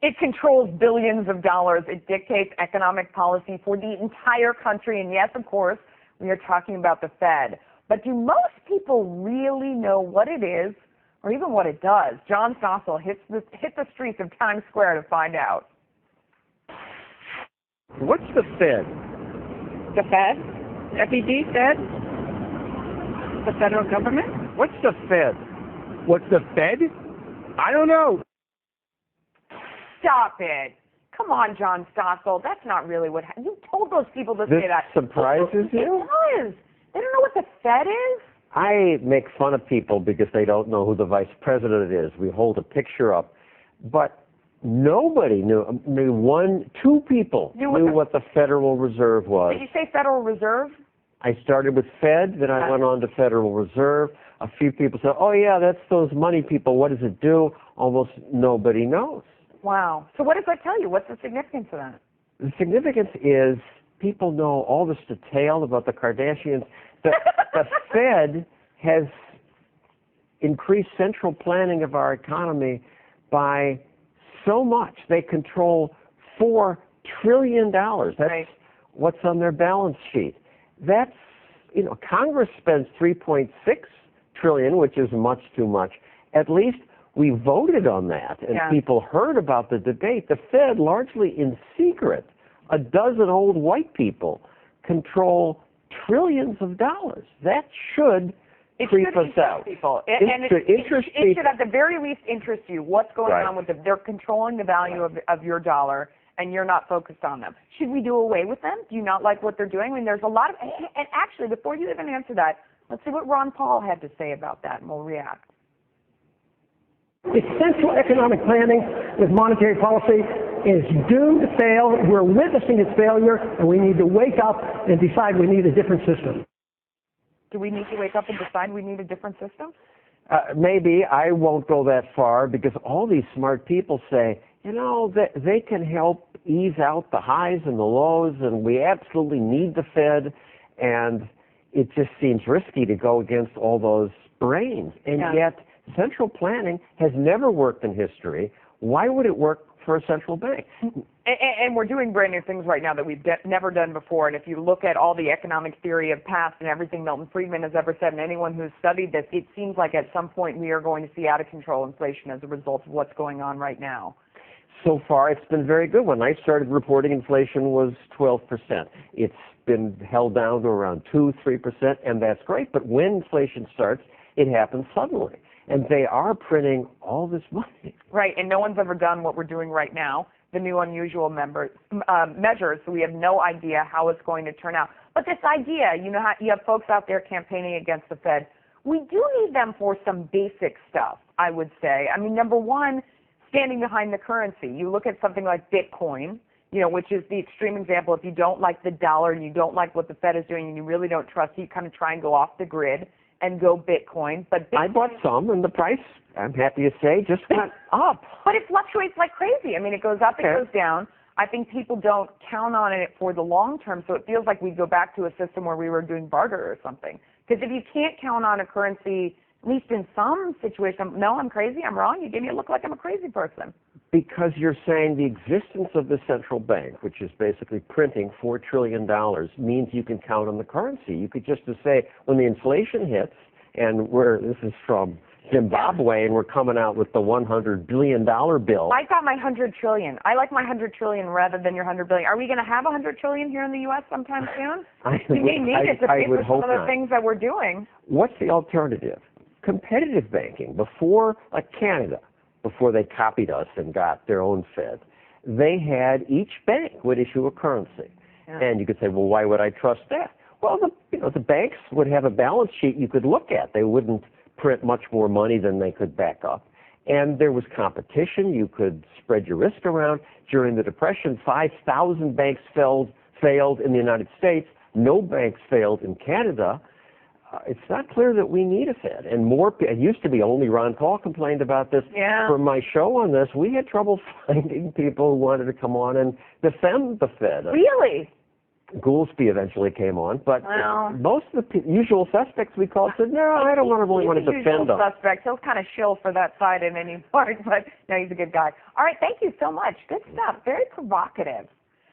It controls billions of dollars. It dictates economic policy for the entire country. And yes, of course, we are talking about the Fed. But do most people really know what it is or even what it does? John Stossel hit the streets of Times Square to find out. What's the Fed? The Fed? FED, Fed? The federal government? What's the Fed? What's the Fed? I don't know. Stop it. Come on, John Stossel. That's not really what happened. You told those people to This say that. surprises you? It does. They don't know what the Fed is? I make fun of people because they don't know who the vice president is. We hold a picture up. But nobody knew. Two people knew what the Federal Reserve was. Did you say Federal Reserve? I started with Fed, then I went on to Federal Reserve. A few people said, oh, yeah, that's those money people. What does it do? Almost nobody knows. Wow. So what does that tell you? What's the significance of that? The significance is people know all this detail about the Kardashians. The Fed has increased central planning of our economy by so much. They control $4 trillion. That's right. What's on their balance sheet. That's, Congress spends $3.6 trillion, which is much too much. At least we voted on that, and people heard about the debate. The Fed, largely in secret, a dozen old white people control trillions of dollars. That should creep us out. People. It should at the very least interest you. What's going on with them? They're controlling the value of your dollar, and you're not focused on them. Should we do away with them? Do you not like what they're doing? I mean, there's a lot of, and actually, before you even answer that, let's see what Ron Paul had to say about that, and we'll react. Its central economic planning with monetary policy is doomed to fail. We're witnessing its failure, and we need to wake up and decide we need a different system. Do we need to wake up and decide we need a different system? Maybe. I won't go that far because all these smart people say, they can help ease out the highs and the lows, and we absolutely need the Fed, and it just seems risky to go against all those brains. And yet, central planning has never worked in history. Why would it work for a central bank? And we're doing brand new things right now that we've never done before. And if you look at all the economic theory of past and everything Milton Friedman has ever said, and anyone who's studied this, it seems like at some point we are going to see out of control inflation as a result of what's going on right now. So far, it's been very good. When I started reporting, inflation was 12%. It's been held down to around 2-3%, and that's great. But when inflation starts, it happens suddenly. And they are printing all this money. Right, and no one's ever done what we're doing right now, the new unusual measures, so we have no idea how it's going to turn out. But this idea, how you have folks out there campaigning against the Fed. We do need them for some basic stuff, I would say. I mean, number one, standing behind the currency. You look at something like Bitcoin, which is the extreme example. If you don't like the dollar and you don't like what the Fed is doing and you really don't trust it, you kind of try and go off the grid and go Bitcoin. But I bought some, and the price, I'm happy to say, just went up. But it fluctuates like crazy. I mean, it goes up, it goes down. I think people don't count on it for the long term, so it feels like we go back to a system where we were doing barter or something. Because if you can't count on a currency, at least in some situations, no, I'm crazy, I'm wrong, you give me a look like I'm a crazy person. Because you're saying the existence of the central bank, which is basically printing $4 trillion, means you can count on the currency. You could just say, when the inflation hits, and this is from Zimbabwe, and we're coming out with the $100 billion bill. I got my 100 trillion. I like my 100 trillion rather than your 100 billion. Are we going to have 100 trillion here in the U.S. sometime soon? We may need it to pay for some of the things that we're doing. What's the alternative? Competitive banking. Before, like Canada, before they copied us and got their own Fed, they had each bank would issue a currency. Yeah. And you could say, well, why would I trust that? Well, the banks would have a balance sheet you could look at. They wouldn't print much more money than they could back up. And there was competition. You could spread your risk around. During the Depression, 5,000 banks failed in the United States. No banks failed in Canada. It's not clear that we need a Fed. And it used to be only Ron Paul complained about this. Yeah. For my show on this, we had trouble finding people who wanted to come on and defend the Fed. Really? Goolsbee eventually came on, but Well, most of the usual suspects we called said, no, I don't really want to he's a defend usual them. suspect. He'll kind of shill for that side in any part, but no, he's a good guy. All right, thank you so much. Good stuff. Very provocative.